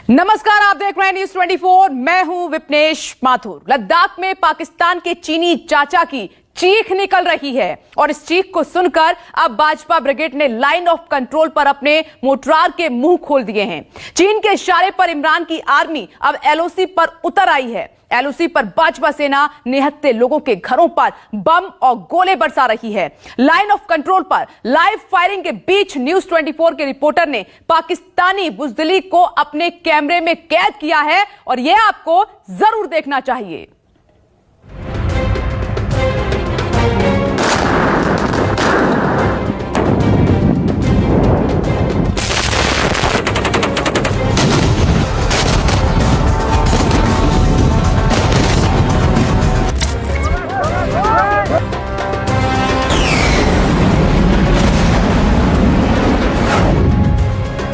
नमस्कार, आप देख रहे हैं न्यूज़ 24। मैं हूं विपनेश माथुर। लद्दाख में पाकिस्तान के चीनी चाचा की चीख निकल रही है और इस चीख को सुनकर अब भाजपा ब्रिगेड ने लाइन ऑफ कंट्रोल पर अपने मोर्टार के मुंह खोल दिए हैं। चीन के इशारे पर इमरान की आर्मी अब एलओसी पर उतर आई है। एलओसी पर भाजपा सेना निहत्थे लोगों के घरों पर बम और गोले बरसा रही है। लाइन ऑफ कंट्रोल पर लाइव फायरिंग के बीच न्यूज़ 24 के रिपोर्टर ने पाकिस्तानी बुजदिली को अपने कैमरे में कैद किया है और यह आपको जरूर देखना चाहिए।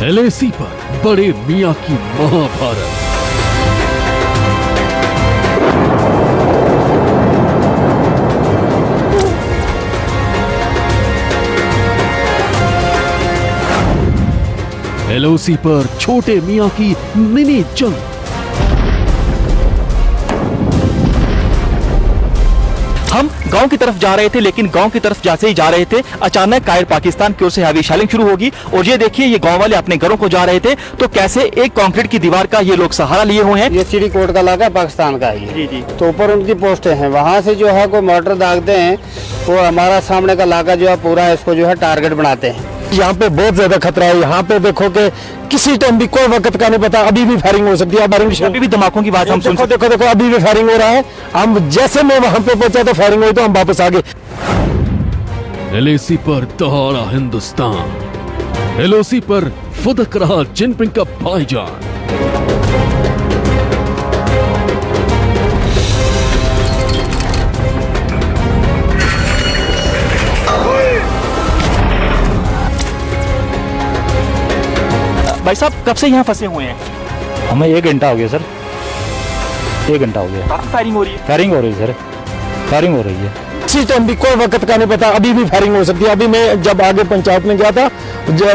एलएसी पर बड़े मियां की महाभारत। एलओसी पर छोटे मियां की मिनी जंग। हम गांव की तरफ जा रहे थे, लेकिन गांव की तरफ जैसे ही जा रहे थे अचानक कायर पाकिस्तान की ओर से हैवी शेलिंग शुरू होगी। और ये देखिए, ये गांव वाले अपने घरों को जा रहे थे तो कैसे एक कंक्रीट की दीवार का ये लोग सहारा लिए हुए हैं। ये चिड़ीकोट का इलाका पाकिस्तान का ही है। जी। तो ऊपर उनकी पोस्टें हैं, वहाँ से जो है कोई मोटर दागते हैं, वो हमारा सामने का इलाका जो है पूरा इसको जो है टारगेट बनाते हैं। यहाँ पे बहुत ज्यादा खतरा है। यहाँ पे देखो कि किसी टाइम भी कोई वक्त का नहीं पता, अभी भी फायरिंग हो सकती है। अभी भी धमाकों की बात हम सुन देखो देखो देखो अभी भी फायरिंग हो रहा है। हम जैसे मैं वहां पे पहुंचा तो फायरिंग हुई तो हम वापस आ गए। एलएसी पर दहाड़ा हिंदुस्तान। एलओसी पर फुदक रहा जिनपिंग का भाईजान। भाई साहब कब से यहाँ फंसे हुए हैं? हमें 1 घंटा हो गया सर, 1 घंटा हो गया। काफी फायरिंग हो रही है। फायरिंग हो रही है सर, फायरिंग हो रही है। किसी टाइम भी कोई वक्त का नहीं पता, अभी भी फायरिंग हो सकती है। अभी मैं जब आगे पंचायत में गया था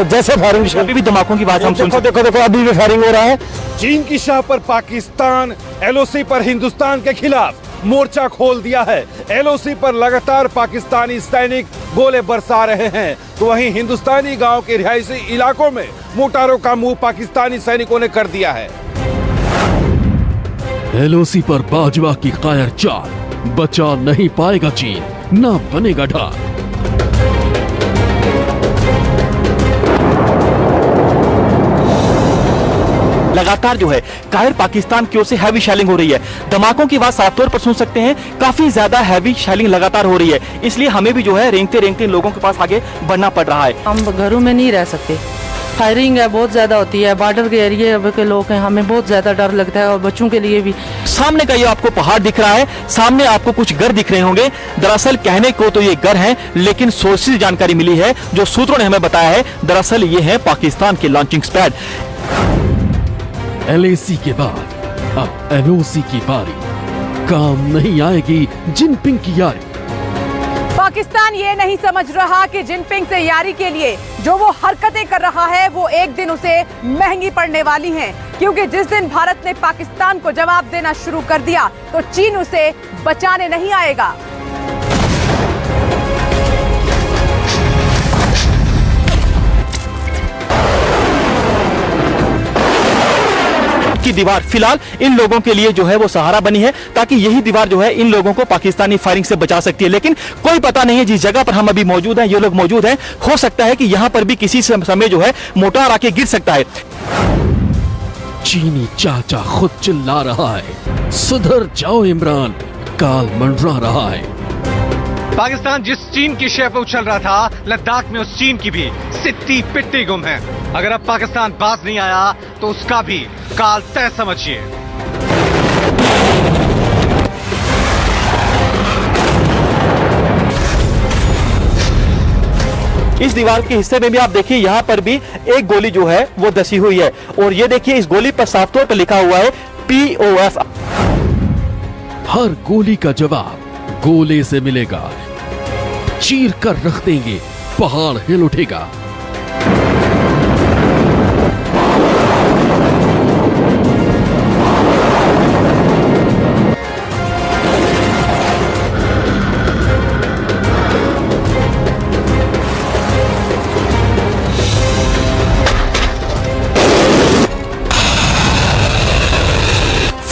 जैसे फायरिंग अभी भी धमाकों की बात हम सुन देखो देखो देखो अभी भी फायरिंग हो रहा है। चीन की शाह पर पाकिस्तान, एलओसी पर हिंदुस्तान के खिलाफ मोर्चा खोल दिया है। एलओसी पर लगातार पाकिस्तानी सैनिक गोले बरसा रहे हैं, तो वहीं हिंदुस्तानी गांव के रिहायशी इलाकों में मोटारों का मुंह पाकिस्तानी सैनिकों ने कर दिया है। एलओसी पर बाजवा की कायर चाल। बचा नहीं पाएगा चीन, ना बनेगा ढाल। लगातार जो है कायर पाकिस्तान की ओर से हैवी शेलिंग हो रही है। धमाकों की बात साफ तौर पर सुन सकते हैं, काफी ज्यादा हैवी शेलिंग लगातार हो रही है। इसलिए हमें भी जो है रेंगते रेंगते लोगों के पास आगे बढ़ना पड़ रहा है। हम घरों में नहीं रह सकते, फायरिंग है बहुत ज्यादा होती है। बॉर्डर के एरिया के लोग हैं, हमें बहुत ज्यादा डर लगता है और बच्चों के लिए भी। सामने का ये आपको पहाड़ दिख रहा है, सामने आपको कुछ घर दिख रहे होंगे। दरअसल कहने को तो ये घर हैं, लेकिन सोर्सेज जानकारी मिली है, जो सूत्रों ने हमें बताया है, दरअसल ये है पाकिस्तान के लॉन्चिंग पैड। एलएसी के बाद अब एलओसी की बारी। काम नहीं आएगी जिनपिंग की यारी। पाकिस्तान ये नहीं समझ रहा कि जिनपिंग से यारी के लिए जो वो हरकतें कर रहा है वो एक दिन उसे महंगी पड़ने वाली हैं, क्योंकि जिस दिन भारत ने पाकिस्तान को जवाब देना शुरू कर दिया तो चीन उसे बचाने नहीं आएगा। की दीवार फिलहाल इन लोगों के लिए जो है वो सहारा बनी है, ताकि यही दीवार जो है इन लोगों को पाकिस्तानी फायरिंग से बचा सकती है। लेकिन कोई पता नहीं है जिस जगह पर हम अभी मौजूद हैं, ये लोग मौजूद हैं, हो सकता है कि यहां पर भी किसी समय जो है मोटार आके गिर सकता है। चीनी चाचा खुद चिल्ला रहा है, सुधर जाओ इमरान, काल मंडरा रहा है। पाकिस्तान जिस चीन की शय पर उछल रहा था, लद्दाख में उस चीन की भी सिट्टी पिट्टी गुम है। अगर अब पाकिस्तान बाज नहीं आया तो उसका भी काल तय समझिए। इस दीवार के हिस्से में भी आप देखिए, यहाँ पर भी एक गोली जो है वो धसी हुई है और ये देखिए इस गोली पर साफ तौर पर लिखा हुआ है POF। हर गोली का जवाब गोले से मिलेगा। चीर कर रख देंगे, पहाड़ हिल उठेगा।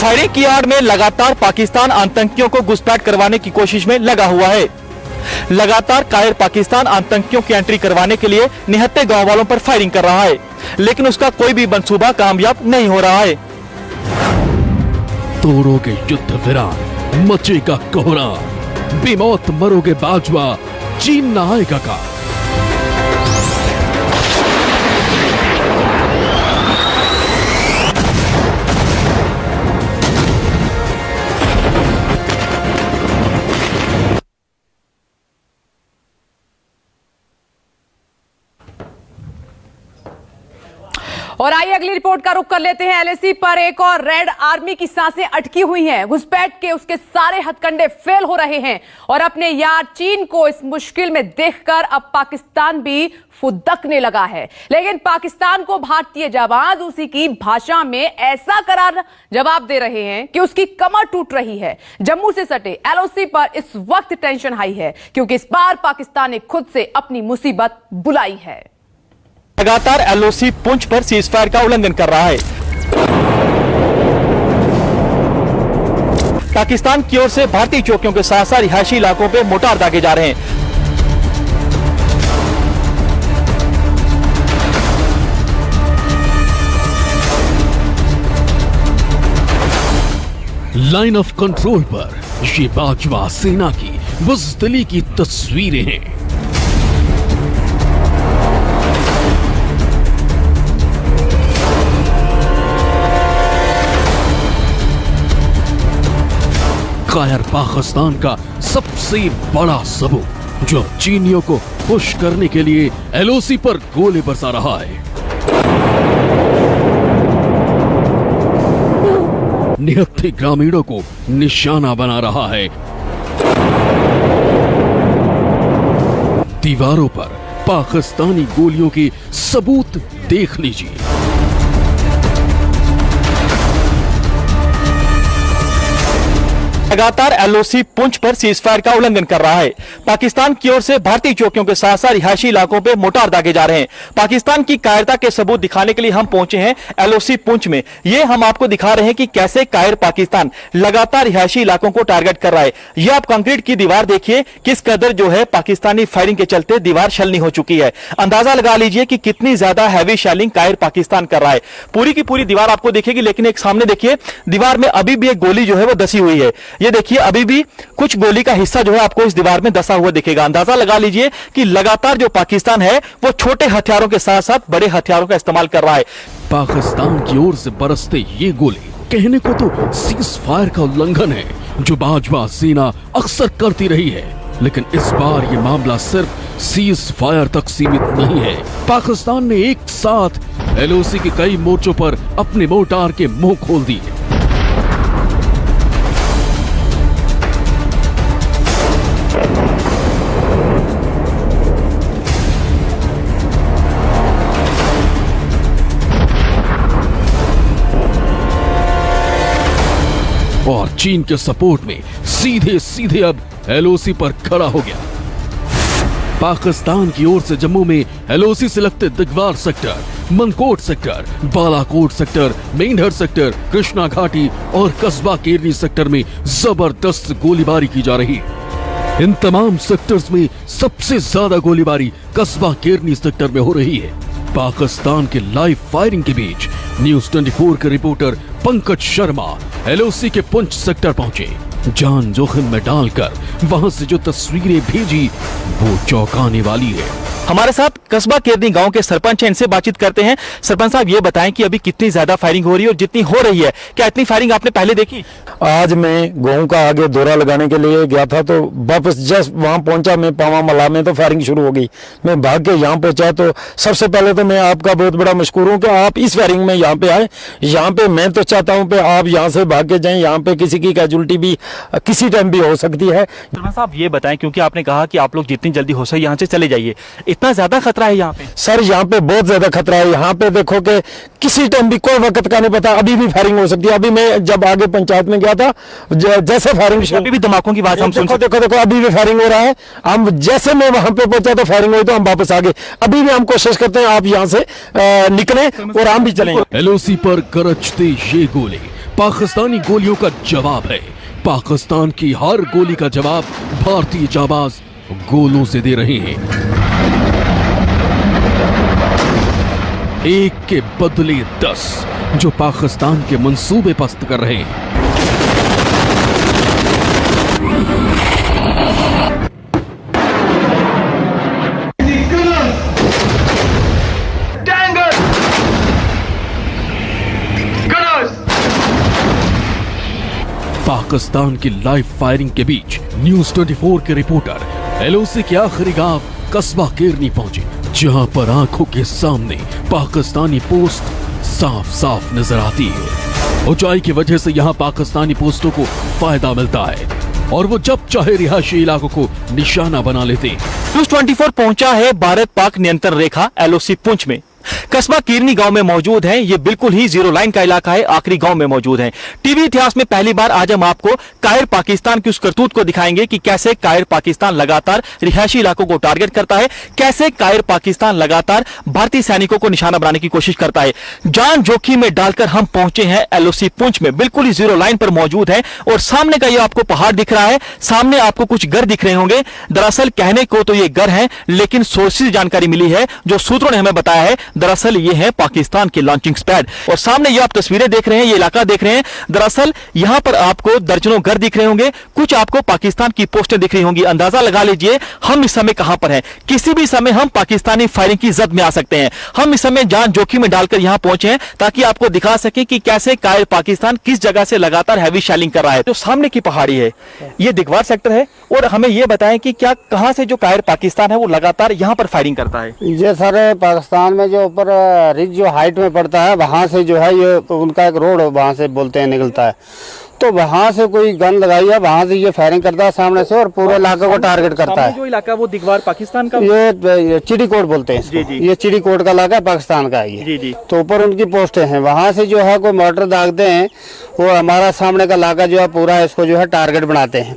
फायरिंग की आड़ में लगातार पाकिस्तान आतंकियों को घुसपैठ करवाने की कोशिश में लगा हुआ है। लगातार कायर पाकिस्तान आतंकियों की एंट्री करवाने के लिए निहत्थे गांव वालों पर फायरिंग कर रहा है, लेकिन उसका कोई भी मंसूबा कामयाब नहीं हो रहा है। तोड़ोगे युद्ध विराम, मचेगा कोहराम, बेमौत मरोगे बाजवा, चीन न आएगा का। और आइए अगली रिपोर्ट का रुख कर लेते हैं। एलएसी पर एक और रेड आर्मी की सांसें अटकी हुई हैं। घुसपैठ के उसके सारे हथकंडे फेल हो रहे हैं और अपने यार चीन को इस मुश्किल में देखकर अब पाकिस्तान भी फुदकने लगा है। लेकिन पाकिस्तान को भारतीय जवान उसी की भाषा में ऐसा करार जवाब दे रहे हैं कि उसकी कमर टूट रही है। जम्मू से सटे एलओसी पर इस वक्त टेंशन हाई है, क्योंकि इस बार पाकिस्तान ने खुद से अपनी मुसीबत बुलाई है। लगातार एलओसी पुंछ पर सीजफायर का उल्लंघन कर रहा है। पाकिस्तान की ओर से भारतीय चौकियों के साथ साथ रिहायशी इलाकों पे मोर्टार दागे जा रहे हैं। लाइन ऑफ कंट्रोल पर ये बाजवा सेना की बुज़दिली की तस्वीरें हैं। कायर पाकिस्तान का सबसे बड़ा सबूत जो चीनियों को खुश करने के लिए एलओसी पर गोले बरसा रहा है। निहत्थे ग्रामीणों को निशाना बना रहा है। दीवारों पर पाकिस्तानी गोलियों के सबूत देख लीजिए। लगातार एलओसी पुंछ पर सीजफायर का उल्लंघन कर रहा है। पाकिस्तान की ओर से भारतीय चौकियों के साथ साथ रिहायशी इलाकों पे मोर्टार दागे जा रहे हैं। पाकिस्तान की कायरता के सबूत दिखाने के लिए हम पहुंचे हैं एलओसी पुंछ में। ये हम आपको दिखा रहे हैं कि कैसे कायर पाकिस्तान लगातार रिहायशी इलाकों को टारगेट कर रहा है। ये आप कंक्रीट की दीवार देखिए, किस कदर जो है पाकिस्तानी फायरिंग के चलते दीवार छलनी हो चुकी है। अंदाजा लगा लीजिए कि कितनी ज्यादा हैवी शेलिंग कायर पाकिस्तान कर रहा है। पूरी की पूरी दीवार आपको दिखेगी, लेकिन एक सामने देखिए दीवार में अभी भी एक गोली जो है वो दसी हुई है। ये देखिए अभी भी कुछ गोली का हिस्सा जो है आपको इस दीवार में दसा हुआ दिखेगा। अंदाजा लगा लीजिए कि लगातार जो पाकिस्तान है वो छोटे हथियारों के साथ साथ बड़े हथियारों का इस्तेमाल कर रहा है। पाकिस्तान की ओर से बरसते ये गोले कहने को तो सीज फायर का उल्लंघन है, जो बाजवा सेना अक्सर करती रही है। लेकिन इस बार ये मामला सिर्फ सीज फायर तक सीमित नहीं है। पाकिस्तान ने एक साथ एलओसी के कई मोर्चों पर अपने मोर्टार के मुंह खोल दिए। और चीन के सपोर्ट में सीधे सीधे अब एलओसी पर खड़ा हो गया। पाकिस्तान की ओर से जम्मू में एलओसी से लगते Digwar sector, Mankot sector, Balakot sector, Mendhar sector, Krishna Ghati और कस्बा केरनी सेक्टर में जबरदस्त गोलीबारी की जा रही है। इन तमाम सेक्टर्स में सबसे ज्यादा गोलीबारी कस्बा केरनी सेक्टर में हो रही है। पाकिस्तान के लाइव फायरिंग के बीच न्यूज़ 24 के रिपोर्टर पंकज शर्मा एलओसी के पुंछ सेक्टर पहुंचे। जान जोखिम में डालकर वहां से जो तस्वीरें भेजी वो चौंकाने वाली है। हमारे साथ कस्बा केरनी गांव के सरपंच हैं, इनसे बातचीत करते हैं। सरपंच साहब ये बताएं कि अभी कितनी ज्यादा फायरिंग हो रही है और जितनी हो रही है, क्या इतनी फायरिंग आपने पहले देखी? आज मैं गाँव का आगे दौरा लगाने के लिए गया था, तो वापस जस्ट वहां पहुंचा मैं पावा मला में, तो फायरिंग शुरू हो गई। मैं भाग के यहाँ पहुंचा, तो सबसे पहले तो मैं आपका बहुत बड़ा मशकूर हूँ कि आप इस फायरिंग में यहाँ पे आए। यहाँ पे मैं तो चाहता हूँ कि आप यहाँ से भाग के जाएं, यहाँ पे किसी की कैजुअल्टी भी किसी टाइम भी हो सकती है। सरपंच साहब ये बताएं, क्योंकि आपने कहा कि आप लोग जितनी जल्दी हो सके यहाँ से चले जाइए, इतना ज्यादा खतरा है यहाँ पे? सर यहाँ पे बहुत ज्यादा खतरा है। यहाँ पे देखो कि किसी टाइम भी कोई वक्त का नहीं पता, अभी भी फायरिंग हो सकती है। अभी मैं जब आगे पंचायत में गया था, जैसे फायरिंग अभी भी धमाकों की बात हम सुन देखो अभी भी फायरिंग हो रहा है। हम जैसे मैं वहां पे पहुंचा तो फायरिंग हुई, तो हम वापस आ गए। अभी भी हम कोशिश करते हैं आप यहाँ से निकले और हम भी चलेंगे। एलओसी पर गरजते ये गोले पाकिस्तानी गोलियों का जवाब है। पाकिस्तान की हर गोली का जवाब भारतीय जाबाज गोलों से दे रहे हैं। एक के बदले 10 जो पाकिस्तान के मंसूबे पस्त कर रहे हैं। पाकिस्तान की लाइव फायरिंग के बीच न्यूज 24 के रिपोर्टर एलओसी के आखिरी गांव कस्बा केरनी पहुंचे, जहां पर आंखों के सामने पाकिस्तानी पोस्ट साफ साफ नजर आती है। ऊंचाई की वजह से यहां पाकिस्तानी पोस्टों को फायदा मिलता है और वो जब चाहे रिहायशी इलाकों को निशाना बना लेते हैं। न्यूज 24 पहुंचा है भारत पाक नियंत्रण रेखा एलओसी पुंछ में। कस्बा कीरनी गांव में मौजूद है। ये बिल्कुल ही जीरो लाइन का इलाका है, आखिरी गांव में मौजूद है। टीवी इतिहास में पहली बार आज हम आपको कायर पाकिस्तान की उस करतूत को दिखाएंगे कि कैसे कायर पाकिस्तान लगातार रिहायशी इलाकों को टारगेट करता है, कैसे कायर पाकिस्तान लगातार भारतीय सैनिकों को निशाना बनाने की कोशिश करता है। जान जोखिम में डालकर हम पहुंचे हैं एलओसी पुंछ में, बिल्कुल ही जीरो लाइन पर मौजूद है। और सामने का ये आपको पहाड़ दिख रहा है, सामने आपको कुछ घर दिख रहे होंगे। दरअसल कहने को तो ये घर है, लेकिन सोर्सेज जानकारी मिली है, जो सूत्रों ने हमें बताया है, दरअसल ये है पाकिस्तान के लॉन्चिंग पैड। और सामने ये आप तस्वीरें देख रहे हैं, ये इलाका देख रहे हैं। दरअसल यहां पर आपको दर्जनों घर दिख रहे होंगे, कुछ आपको पाकिस्तान की पोस्टें दिख रही होंगी। अंदाजा लगा लीजिए हम इस समय कहां पर हैं। किसी भी समय हम पाकिस्तानी फायरिंग की जद में आ सकते हैं। हम इस समय जान जोखिम में डालकर यहां पहुंचे हैं ताकि आपको दिखा सके कि कैसे कायर पाकिस्तान किस जगह से लगातार हैवी शेलिंग कर रहा है। तो सामने की पहाड़ी है, ये दिगवार सेक्टर है। और हमें यह बताएं कि क्या कहां से जो कायर पाकिस्तान है वो लगातार यहां पर फायरिंग करता है। ये सर पाकिस्तान में जो ऊपर रिज जो हाइट में पड़ता है, वहाँ से जो है ये उनका एक रोड वहाँ से बोलते हैं निकलता है, तो वहाँ से कोई गन लगाई है, वहाँ से ये फायरिंग करता है सामने से और पूरे इलाके को टारगेट करता है। जो इलाका वो दिगवार पाकिस्तान का, ये चिड़ीकोट बोलते हैं इसको। ये चिड़ीकोट का इलाका पाकिस्तान का है ये। तो ऊपर उनकी पोस्टें हैं, वहाँ से जो है कोई मोटर दागते हैं, वो हमारा सामने का इलाका जो है पूरा इसको जो है टारगेट बनाते हैं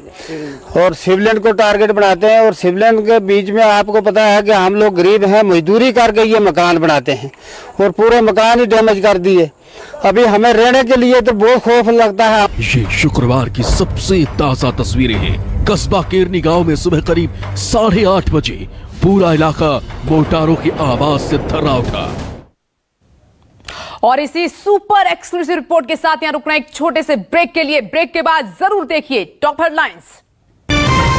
और सिविलियन को टारगेट बनाते हैं। और सिविलियन के बीच में आपको पता है कि हम लोग गरीब हैं, मजदूरी करके ये मकान बनाते हैं और पूरे मकान ही डैमेज कर दिए। अभी हमें रहने के लिए तो बहुत खौफ लगता है। ये शुक्रवार की सबसे ताजा तस्वीरें हैं। कस्बा केरनी गांव में सुबह करीब 8:30 बजे पूरा इलाका मोर्टारों की आवाज से थर्रा उठा। और इसी सुपर एक्सक्लूसिव रिपोर्ट के साथ यहां रुकना एक छोटे से ब्रेक के लिए। ब्रेक के बाद जरूर देखिए टॉप हेडलाइंस।